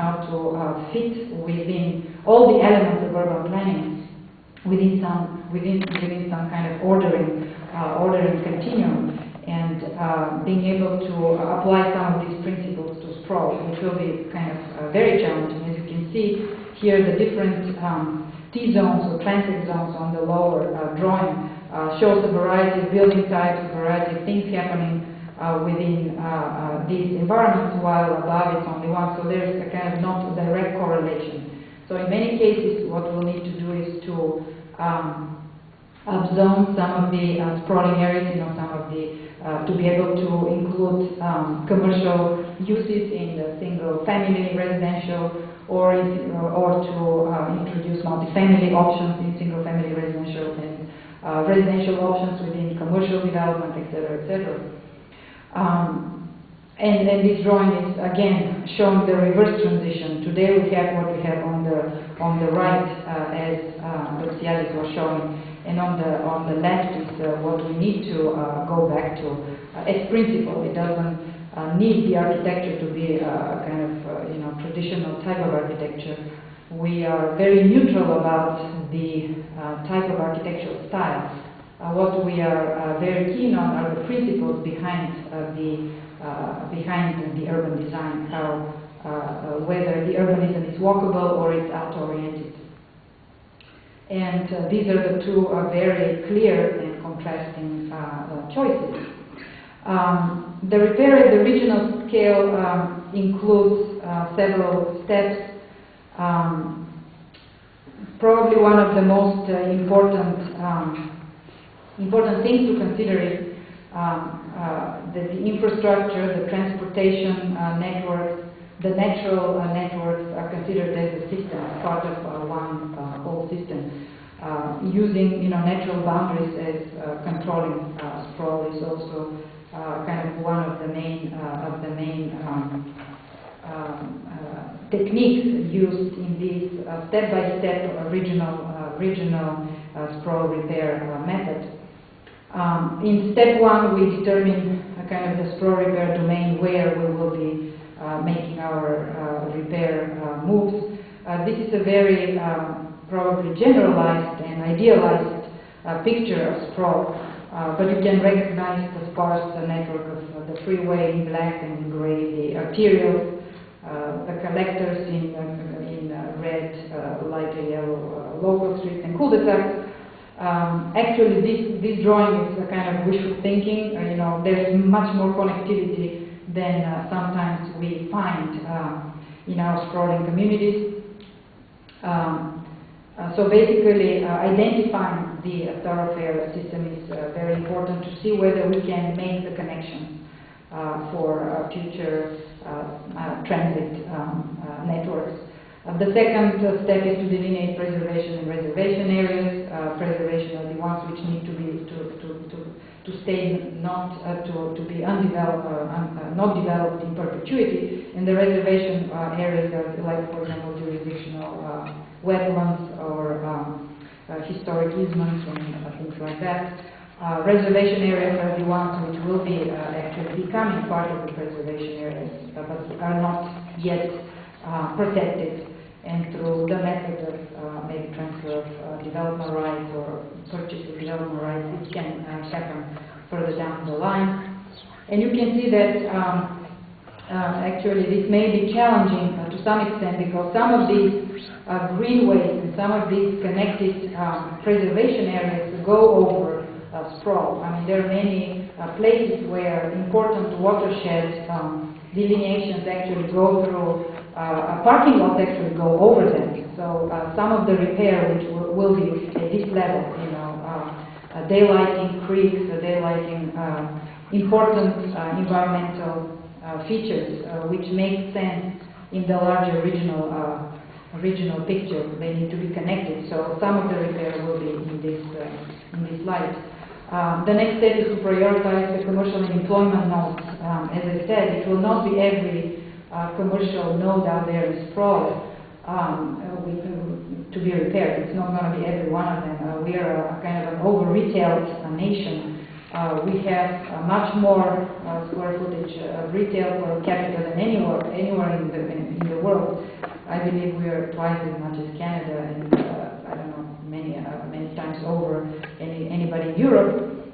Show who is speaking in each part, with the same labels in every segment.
Speaker 1: how to fit within all the elements of urban planning within some kind of ordering continuum, and being able to apply some of these principles to sprawl, which will be kind of very challenging. As you can see here, the different T-zones or transit zones on the lower drawing shows a variety of building types, a variety of things happening within these environments, while above it's only one. So there's a kind of not direct correlation. So in many cases, what we'll need to do is to upzone some of the sprawling areas, some of the to be able to include commercial uses in the single-family residential, or to introduce multifamily options in single-family residential, and residential options within commercial development, etc., etc. And then this drawing is again showing the reverse transition. Today we have what we have on the right, as Docialis was showing, and on the left is what we need to go back to as principle. It doesn't need the architecture to be a kind of traditional type of architecture. We are very neutral about the type of architectural style. What we are very keen on are the principles behind the urban design, how whether the urbanism is walkable or it's out-oriented. And these are the two very clear and contrasting choices. The repair at the regional scale includes several steps. Probably one of the most important things to consider is that the infrastructure, the transportation networks, the natural networks are considered as a system, as part of one whole system. Using natural boundaries as controlling sprawl is also kind of one of the main techniques used in these step-by-step regional sprawl repair method. In step one, we determine kind of the sprawl repair domain where we will be making our repair moves. This is a very probably generalized and idealized picture of sprawl, but you can recognize the sparse network of the freeway in black and in gray, the arterials, the collectors in red, lighter yellow, local streets and cul-de-sacs. Actually, this drawing is a kind of wishful thinking. There's much more connectivity than sometimes we find in our sprawling communities. So basically, identifying the thoroughfare system is very important to see whether we can make the connections for future transit networks. The second step is to delineate preservation and reservation areas. Preservation are the ones which need to be to stay not to be undeveloped, not developed in perpetuity. And the reservation areas are like, for example, jurisdictional wetlands or historic easements and things like that. Reservation areas are the ones which will be actually becoming part of the preservation areas, but are not yet protected. And through the method of maybe transfer of development rights or purchase of development rights, it can happen further down the line. And you can see that actually this may be challenging to some extent, because some of these greenways and some of these connected preservation areas go over sprawl. I mean, there are many places where important watershed delineations actually go through, parking lots actually go over them. So some of the repair which will be at this level, daylighting creeks, daylighting important environmental features which make sense in the larger regional picture. They need to be connected. So some of the repair will be in this light. The next step is to prioritize the commercial and employment nodes. As I said, it will not be every commercial node out there in sprawl to be repaired. It's not going to be every one of them. We are a kind of an over-retailed nation. We have much more square footage of retail per capita than anywhere in the world. believe we are twice as much as Canada, and I don't know, many times over anybody in Europe.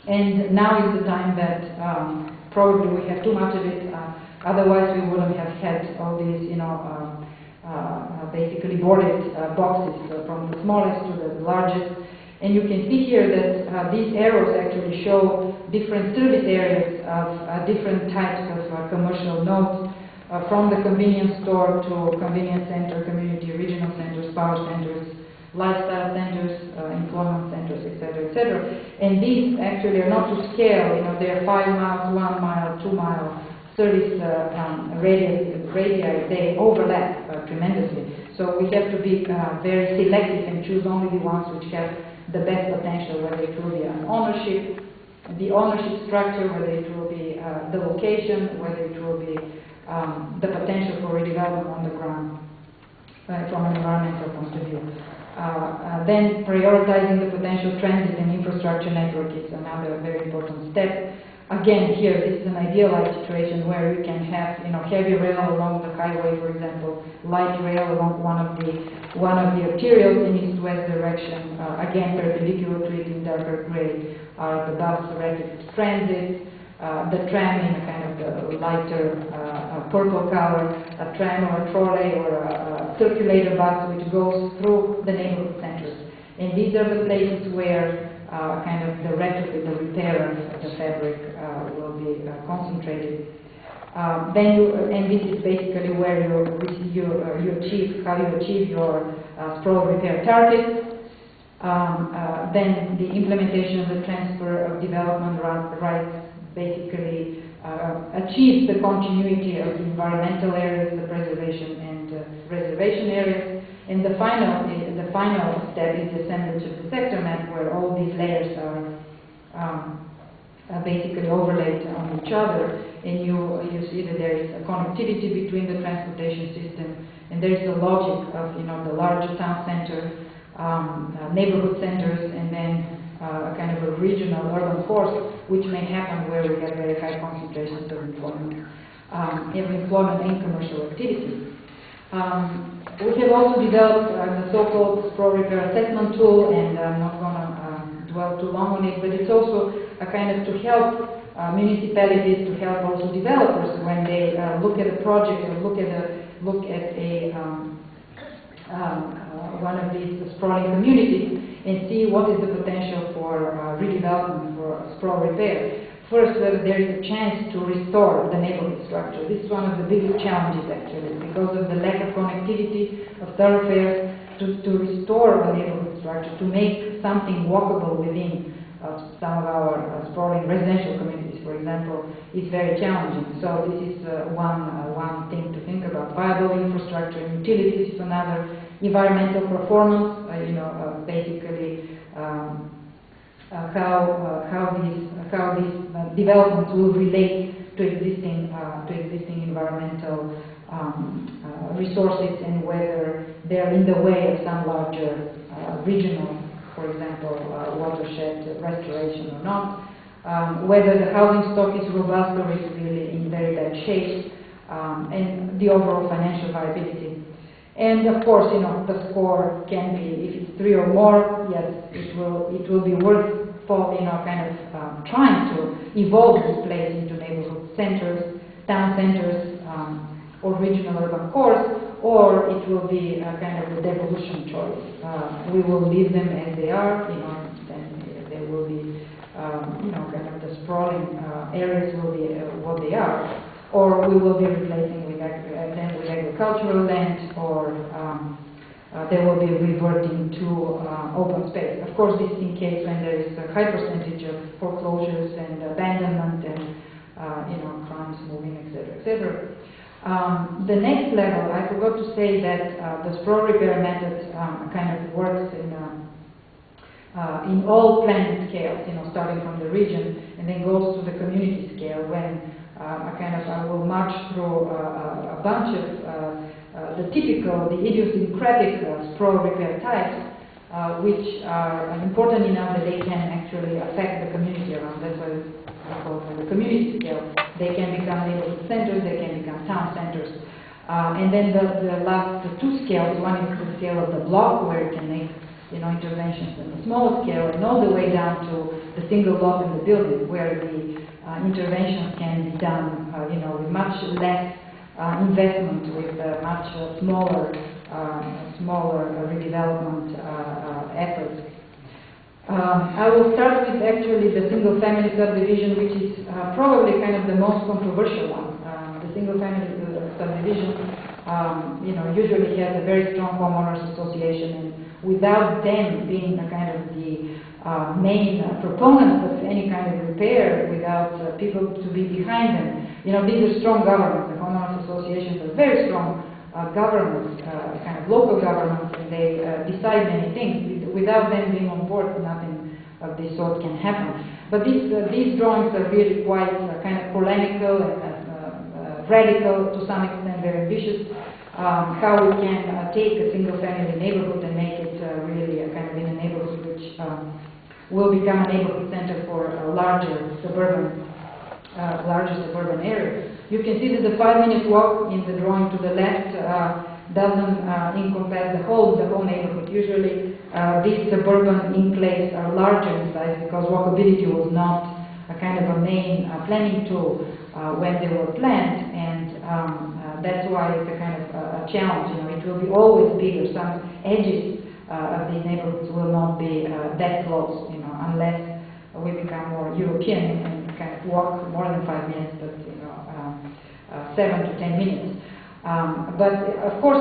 Speaker 1: And now is the time that probably we have too much of it. Otherwise, we wouldn't have had all these, basically boarded boxes from the smallest to the largest. And you can see here that these arrows actually show different service areas of different types of commercial nodes, from the convenience store to convenience center, community regional centers, power centers, lifestyle centers, employment centers, etc., etc. And these actually are not to scale. They are 5 miles, 1 mile, 2 mile service radii. They overlap tremendously. So we have to be very selective and choose only the ones which have the best potential, whether it will be an ownership, the ownership structure, whether it will be the location, whether it will be the potential for redevelopment on the ground from an environmental point of view. Then prioritizing the potential transit and infrastructure network is another very important step. Again, here this is an idealized situation where you can have, heavy rail along the highway, for example, light rail along one of the arterials in east-west direction. Again, perpendicular to it in darker gray are the bus rapid transit, the tram in a kind of the lighter purple color, a tram or a trolley or a circulator bus which goes through the neighborhood centers. And these are the places where kind of the retrofit, the repair of the fabric will be concentrated. And this is basically where you achieve your sprawl repair targets. Then the implementation of the transfer of development rights basically achieves the continuity of the environmental areas, the preservation and reservation areas. And the final step is the assemblage of the sector map, where all these layers are basically overlaid on each other, and you see that there is a connectivity between the transportation system, and there is the logic of the larger town center, neighborhood centers, and then a kind of a regional urban core, which may happen where we have very high concentrations of employment and commercial activity. We have also developed the so-called sprawl repair assessment tool, and I'm not going to dwell too long on it, but it's also a kind of to help municipalities, to help also developers when they look at a project or look at one of these sprawling communities and see what is the potential for redevelopment, for sprawl repair. First, whether there is a chance to restore the neighborhood structure. This is one of the biggest challenges, actually, because of the lack of connectivity of thoroughfares, to restore the neighborhood structure, to make something walkable within some of our sprawling residential communities, for example, is very challenging. So this is one thing to think about. Viable infrastructure and utilities is another. Environmental performance, basically how these developments will relate to existing environmental resources, and whether they're in the way of some larger regional, for example, watershed restoration or not. Whether the housing stock is robust or is really in very bad shape, and the overall financial viability. And of course, the score can be, if it's 3 or more, yes, it will be worth for, trying to evolve this place into neighborhood centers, town centers, or regional urban cores, or it will be a kind of a devolution choice. We will leave them as they are, then there will be, kind of the sprawling areas will be what they are, or we will be replacing them with agricultural land, or they will be reverting to open space. Of course, this is in case when there is a high percentage of foreclosures and abandonment and crimes moving, etc., etc. The next level, I forgot to say that the sprawl repair method kind of works in all planning scales, starting from the region and then goes to the community scale, when I will march through a bunch of the idiosyncratic sprawl repair types, which are important enough that they can actually affect the community around. That's why we call them the community scale. They can become neighborhood centers, they can become town centers. And then the last two scales, one is the scale of the block, where you can make interventions on the small scale, and all the way down to the single block in the building, where the interventions can be done with much less investment, with much smaller redevelopment efforts. I will start with actually the single-family subdivision, which is probably kind of the most controversial one. The single-family subdivision, usually has a very strong homeowners association, and without them being a kind of the main proponents of any kind of repair, without people to be behind them, these are strong governments. The homeowners associations are very strong governments, kind of local governments, and they decide many things. Without them being on board, nothing of this sort can happen. But these drawings are really quite kind of polemical and radical to some extent, very ambitious. How we can take a single-family neighborhood and make it really a kind of in a neighborhood which will become a neighborhood center for a larger suburban area. You can see that the 5-minute walk in the drawing to the left doesn't encompass the whole neighborhood. Usually, these suburban enclaves are larger in size because walkability was not a kind of a main planning tool when they were planned, and that's why it's a kind of a challenge. It will be always bigger. Some edges of these neighborhoods will not be that close, unless we become more European and kind of walk more than 5 minutes, but 7 to 10 minutes. But of course,